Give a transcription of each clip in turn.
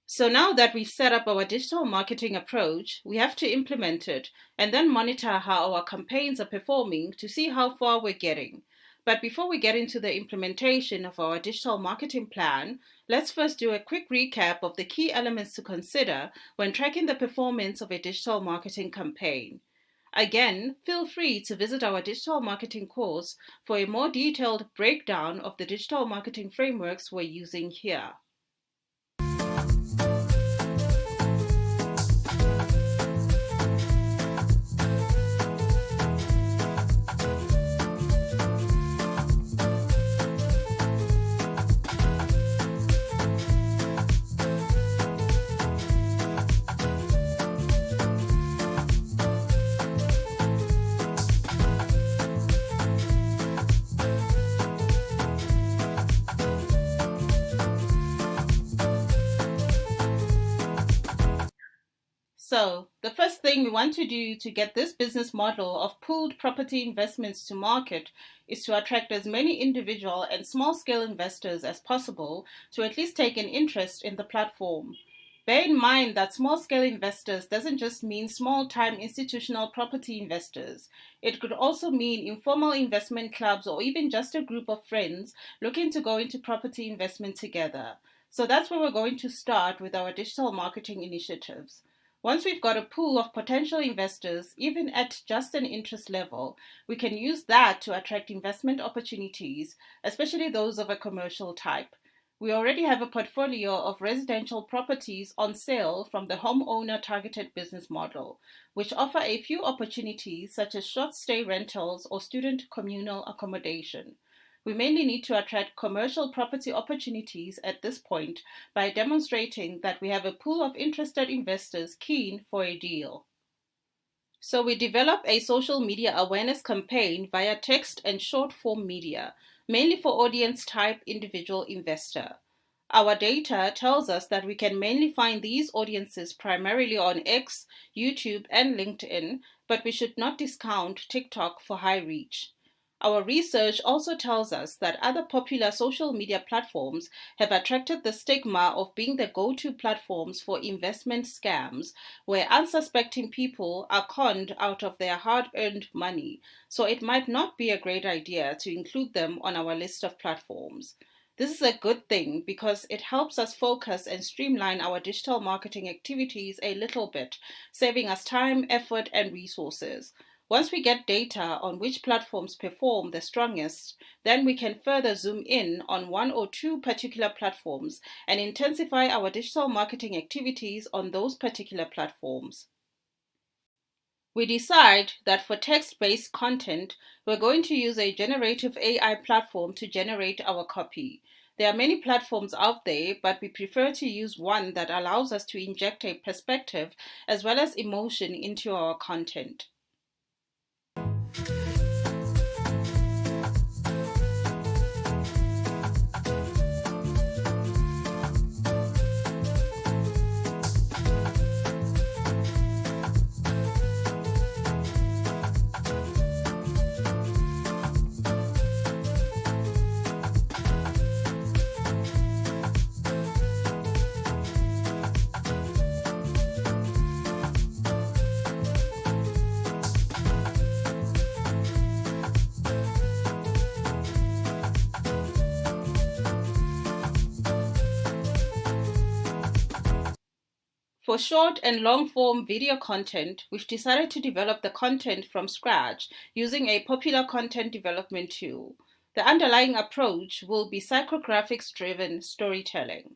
So now that we've set up our digital marketing approach, we have to implement it and then monitor how our campaigns are performing to see how far we're getting. But before we get into the implementation of our digital marketing plan, let's first do a quick recap of the key elements to consider when tracking the performance of a digital marketing campaign. Again, feel free to visit our digital marketing course for a more detailed breakdown of the digital marketing frameworks we're using here. So, the first thing we want to do to get this business model of pooled property investments to market is to attract as many individual and small scale investors as possible to at least take an interest in the platform. Bear in mind that small scale investors doesn't just mean small time institutional property investors. It could also mean informal investment clubs or even just a group of friends looking to go into property investment together. So that's where we're going to start with our digital marketing initiatives. Once we've got a pool of potential investors, even at just an interest level, we can use that to attract investment opportunities, especially those of a commercial type. We already have a portfolio of residential properties on sale from the homeowner targeted business model, which offer a few opportunities such as short stay rentals or student communal accommodation. We mainly need to attract commercial property opportunities at this point by demonstrating that we have a pool of interested investors keen for a deal. So we develop a social media awareness campaign via text and short form media, mainly for audience type individual investor. Our data tells us that we can mainly find these audiences primarily on X, YouTube, and LinkedIn, but we should not discount TikTok for high reach. Our research also tells us that other popular social media platforms have attracted the stigma of being the go-to platforms for investment scams, where unsuspecting people are conned out of their hard-earned money, so it might not be a great idea to include them on our list of platforms. This is a good thing because it helps us focus and streamline our digital marketing activities a little bit, saving us time, effort, and resources. Once we get data on which platforms perform the strongest, then we can further zoom in on one or two particular platforms and intensify our digital marketing activities on those particular platforms. We decide that for text-based content, we're going to use a generative AI platform to generate our copy. There are many platforms out there, but we prefer to use one that allows us to inject a perspective as well as emotion into our content. For short and long form video content, we've decided to develop the content from scratch using a popular content development tool. The underlying approach will be psychographics driven storytelling.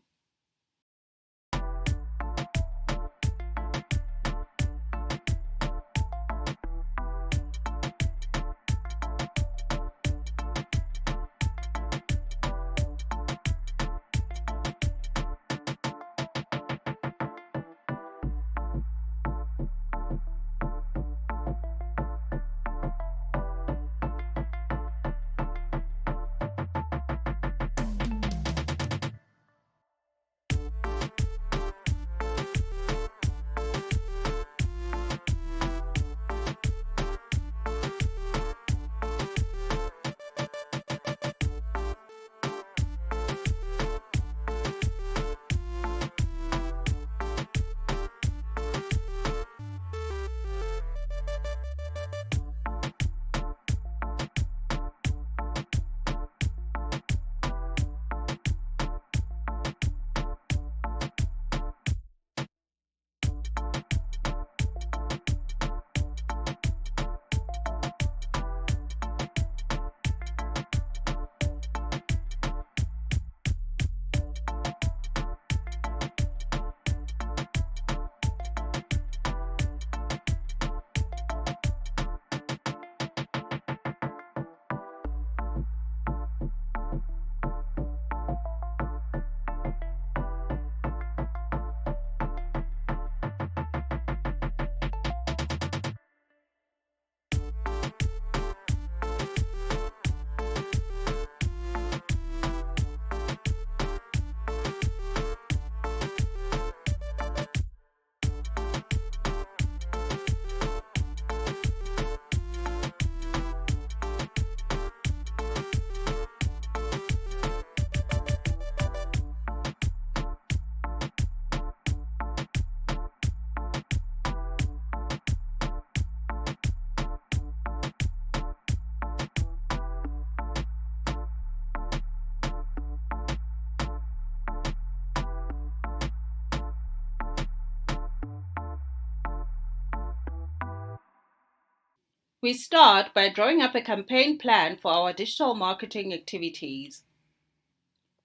We start by drawing up a campaign plan for our digital marketing activities.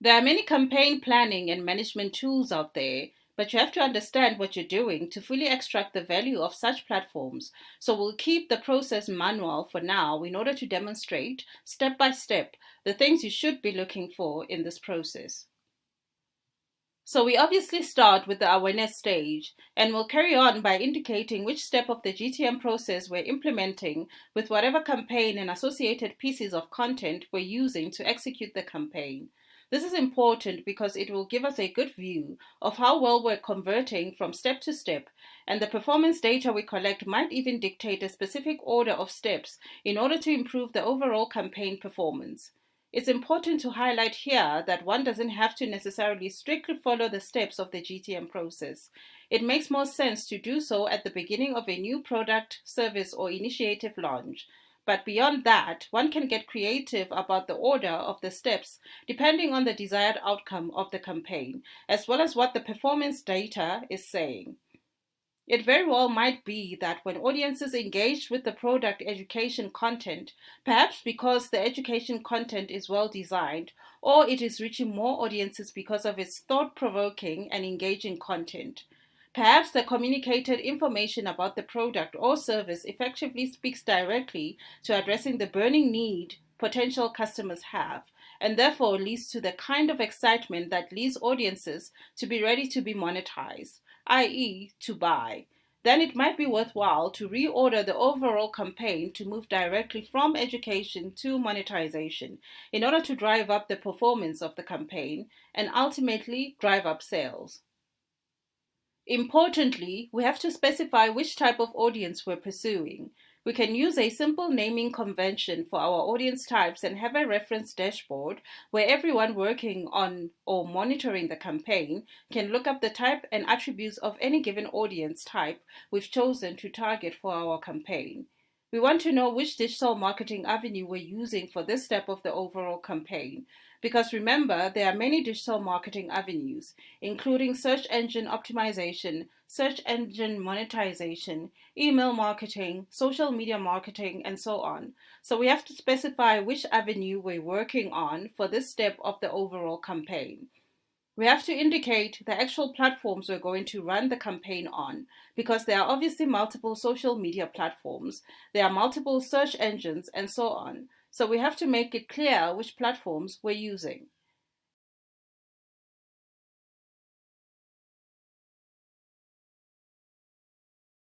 There are many campaign planning and management tools out there, but you have to understand what you're doing to fully extract the value of such platforms. So we'll keep the process manual for now in order to demonstrate step by step the things you should be looking for in this process. So we obviously start with the awareness stage, and we'll carry on by indicating which step of the GTM process we're implementing with whatever campaign and associated pieces of content we're using to execute the campaign. This is important because it will give us a good view of how well we're converting from step to step, and the performance data we collect might even dictate a specific order of steps in order to improve the overall campaign performance. It's important to highlight here that one doesn't have to necessarily strictly follow the steps of the GTM process. It makes more sense to do so at the beginning of a new product, service, or initiative launch. But beyond that, one can get creative about the order of the steps depending on the desired outcome of the campaign, as well as what the performance data is saying. It very well might be that when audiences engage with the product education content, perhaps because the education content is well designed, or it is reaching more audiences because of its thought provoking and engaging content. Perhaps the communicated information about the product or service effectively speaks directly to addressing the burning need potential customers have, and therefore leads to the kind of excitement that leads audiences to be ready to be monetized, i.e., to buy. Then it might be worthwhile to reorder the overall campaign to move directly from education to monetization in order to drive up the performance of the campaign and ultimately drive up sales. Importantly, we have to specify which type of audience we're pursuing. We can use a simple naming convention for our audience types and have a reference dashboard where everyone working on or monitoring the campaign can look up the type and attributes of any given audience type we've chosen to target for our campaign. We want to know which digital marketing avenue we're using for this step of the overall campaign. Because remember, there are many digital marketing avenues, including search engine optimization, search engine monetization, email marketing, social media marketing, and so on. So we have to specify which avenue we're working on for this step of the overall campaign. We have to indicate the actual platforms we're going to run the campaign on, because there are obviously multiple social media platforms, there are multiple search engines, and so on. So we have to make it clear which platforms we're using.